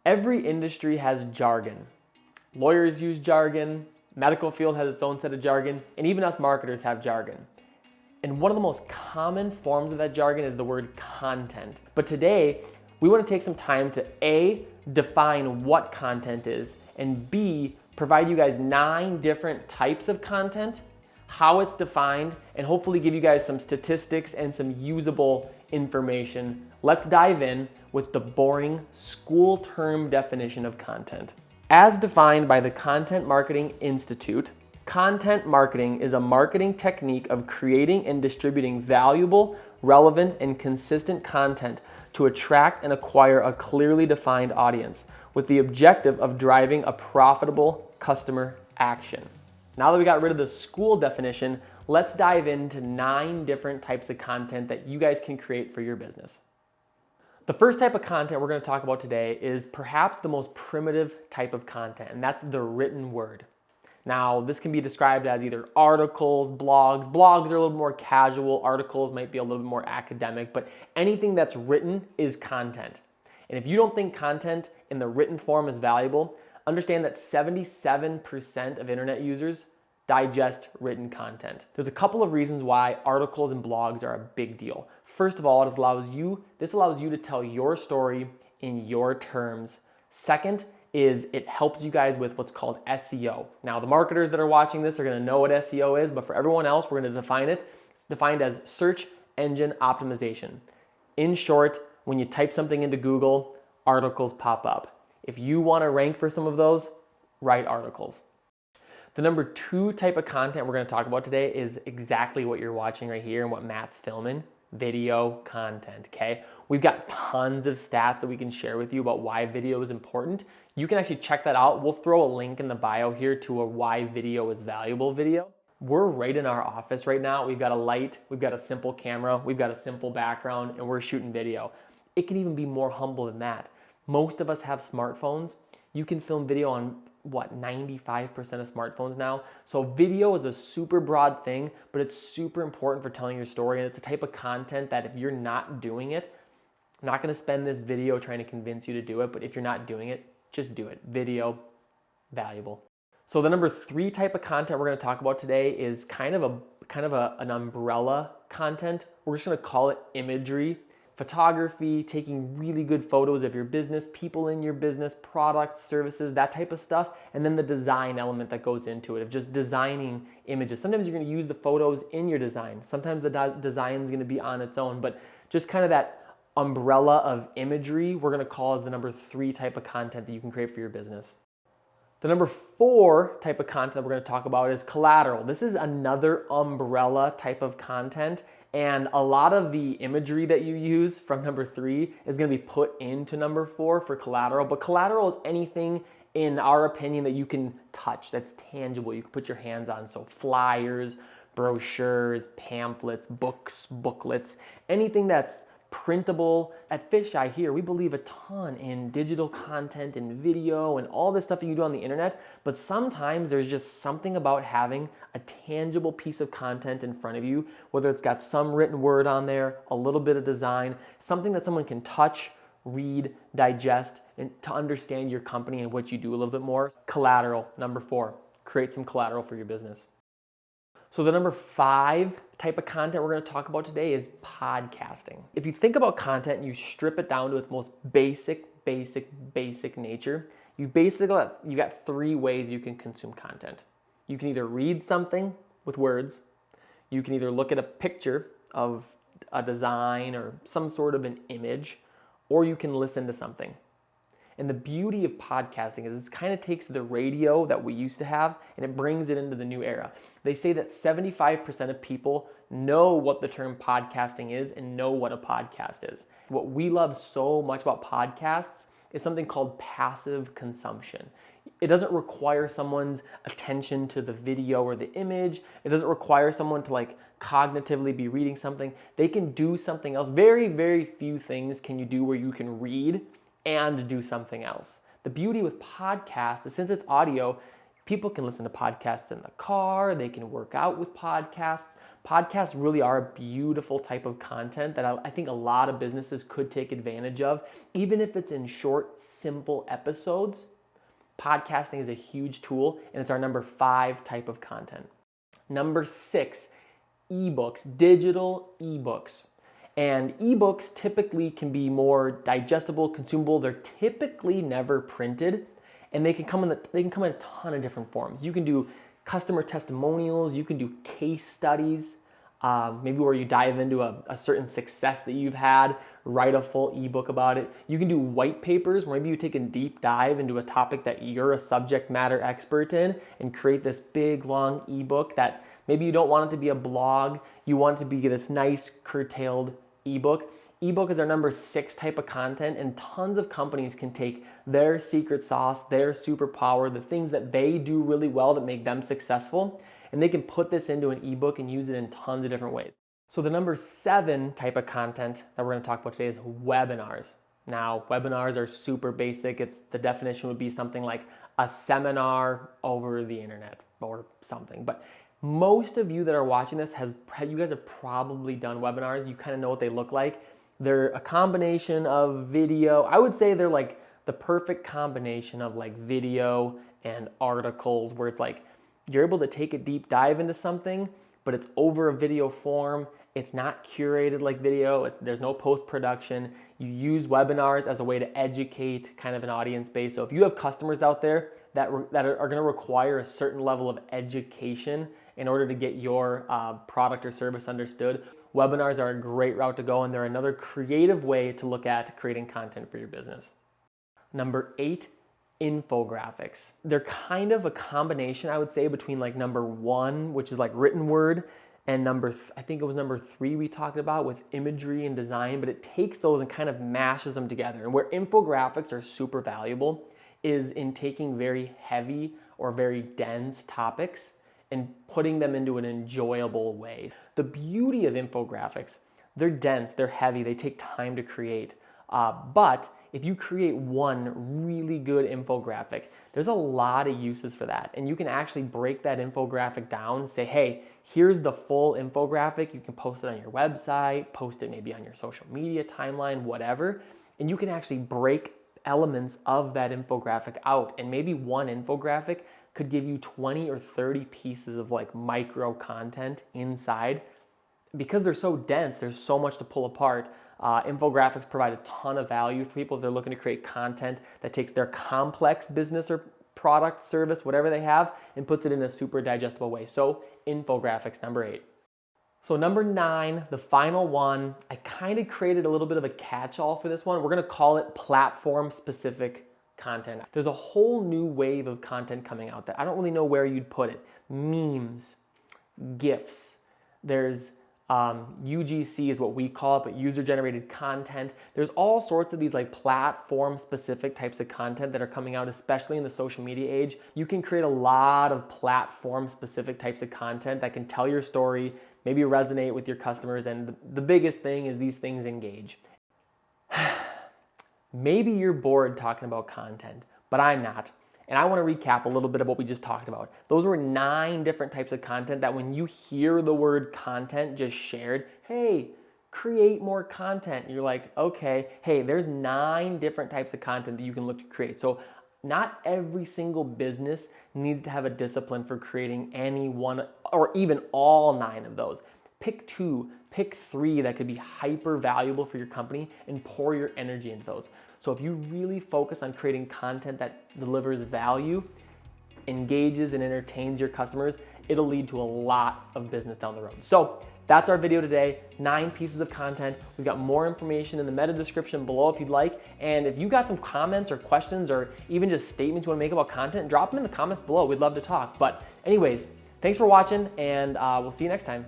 Every industry has jargon. Lawyers use jargon, medical field has its own set of jargon, and even us marketers have jargon. And one of the most common forms of that jargon is the word content. But today, we want to take some time to A, define what content is, and B, provide you guys 9 different types of content, how it's defined, and hopefully give you guys some statistics and some usable information. Let's dive in with the boring school term definition of content. As defined by the Content Marketing Institute, content marketing is a marketing technique of creating and distributing valuable, relevant, and consistent content to attract and acquire a clearly defined audience with the objective of driving a profitable customer action. Now that we got rid of the school definition, let's dive into 9 different types of content that you guys can create for your business. The first type of content we're going to talk about today is perhaps the most primitive type of content, and that's the written word. Now, this can be described as either articles, blogs. Blogs are a little more casual. Articles might be a little bit more academic, but anything that's written is content. And if you don't think content in the written form is valuable, understand that 77% of internet users digest written content. There's a couple of reasons why articles and blogs are a big deal. First of all, this allows you to tell your story in your terms. Second is it helps you guys with what's called SEO. Now, the marketers that are watching this are going to know what SEO is, but for everyone else, we're going to define it. It's defined as search engine optimization. In short, when you type something into Google, articles pop up. If you want to rank for some of those, write articles. The number 2 type of content we're going to talk about today is exactly what you're watching right here and what Matt's filming. Video content, okay? We've got tons of stats that we can share with you about why video is important. You can actually check that out. We'll throw a link in the bio here to a why video is valuable video. We're right in our office right now. We've got a light, we've got a simple camera, we've got a simple background, and we're shooting video. It can even be more humble than that. Most of us have smartphones. You can film video on 95% of smartphones now. So video is a super broad thing, but it's super important for telling your story. And it's a type of content that if you're not doing it, I'm not going to spend this video trying to convince you to do it, but if you're not doing it, just do it. Video, valuable. So the number 3 type of content we're going to talk about today is kind of an umbrella content. We're just going to call it imagery. Photography, taking really good photos of your business, people in your business, products, services, that type of stuff, and then the design element that goes into it of just designing images. Sometimes you're going to use the photos in your design. Sometimes the design is going to be on its own, but just kind of that umbrella of imagery we're going to call as the number 3 type of content that you can create for your business. The number 4 type of content we're going to talk about is collateral. This is another umbrella type of content. And a lot of the imagery that you use from number 3 is going to be put into number 4 for collateral. But collateral is anything, in our opinion, that you can touch, that's tangible, you can put your hands on. So flyers, brochures, pamphlets, books, booklets, anything that's printable. At Fisheye here, we believe a ton in digital content and video and all this stuff you can do on the internet, but sometimes there's just something about having a tangible piece of content in front of you, whether it's got some written word on there, a little bit of design, something that someone can touch, read, digest, and to understand your company and what you do a little bit more. Collateral, number 4, create some collateral for your business. So the number 5 type of content we're going to talk about today is podcasting. If you think about content and you strip it down to its most basic nature, you got 3 ways you can consume content. You can either read something with words, you can either look at a picture of a design or some sort of an image, or you can listen to something. And the beauty of podcasting is it kind of takes the radio that we used to have and it brings it into the new era. They say that 75% of people know what the term podcasting is and know what a podcast is. What we love so much about podcasts is something called passive consumption. It doesn't require someone's attention to the video or the image. It doesn't require someone to cognitively be reading something. They can do something else. Very, very few things can you do where you can read and do something else. The beauty with podcasts is since it's audio, people can listen to podcasts in the car, they can work out with podcasts, Podcasts really are a beautiful type of content that I think a lot of businesses could take advantage of. Even if it's in short, simple episodes, podcasting is a huge tool, and it's our number 5 type of content. Number 6, ebooks, digital ebooks. And ebooks typically can be more digestible, consumable. They're typically never printed, and they can come in a ton of different forms. You can do customer testimonials, you can do case studies, maybe where you dive into a certain success that you've had, write a full ebook about it. You can do white papers, where maybe you take a deep dive into a topic that you're a subject matter expert in and create this big, long ebook that maybe you don't want it to be a blog, you want it to be this nice, curtailed ebook. Ebook is our number 6 type of content, and tons of companies can take their secret sauce, their superpower, the things that they do really well that make them successful, and they can put this into an ebook and use it in tons of different ways. So the number 7 type of content that we're going to talk about today is webinars. Now, webinars are super basic. The definition would be something like a seminar over the internet or something. But most of you that are watching this, you guys have probably done webinars. You kind of know what they look like. They're a combination of video. I would say they're like the perfect combination of like video and articles, where it's like you're able to take a deep dive into something, but it's over a video form. It's not curated like video. There's no post-production. You use webinars as a way to educate kind of an audience base. So if you have customers out there that are going to require a certain level of education in order to get your product or service understood, webinars are a great route to go, and they're another creative way to look at creating content for your business. Number 8, infographics. They're kind of a combination, I would say, between like number 1, which is like written word, and I think it was number 3 we talked about with imagery and design, but it takes those and kind of mashes them together. And where infographics are super valuable is in taking very heavy or very dense topics and putting them into an enjoyable way. The beauty of infographics, they're dense, they're heavy, they take time to create. But if you create one really good infographic, there's a lot of uses for that. And you can actually break that infographic down and say, hey, here's the full infographic. You can post it on your website, post it maybe on your social media timeline, whatever. And you can actually break elements of that infographic out. And maybe one infographic could give you 20 or 30 pieces of like micro content inside. Because they're so dense, there's so much to pull apart. Infographics provide a ton of value for people if they're looking to create content that takes their complex business or product, service, whatever they have, and puts it in a super digestible way. So infographics, number 8. So number 9, the final one, I kind of created a little bit of a catch-all for this one. We're going to call it platform-specific content. There's a whole new wave of content coming out that I don't really know where you'd put it. Memes, GIFs, there's UGC is what we call it, but user-generated content. There's all sorts of these like platform-specific types of content that are coming out, especially in the social media age. You can create a lot of platform-specific types of content that can tell your story, maybe resonate with your customers, and the biggest thing is these things engage. Maybe you're bored talking about content, but I'm not. And I want to recap a little bit of what we just talked about. Those were 9 different types of content that when you hear the word content just shared, hey, create more content. You're like, okay, hey, there's 9 different types of content that you can look to create. So not every single business needs to have a discipline for creating any one or even all 9 of those. Pick 2, pick 3 that could be hyper valuable for your company and pour your energy into those. So if you really focus on creating content that delivers value, engages and entertains your customers, it'll lead to a lot of business down the road. So that's our video today, 9 pieces of content. We've got more information in the meta description below if you'd like. And if you got some comments or questions or even just statements you want to make about content, drop them in the comments below. We'd love to talk. But anyways, thanks for watching, and we'll see you next time.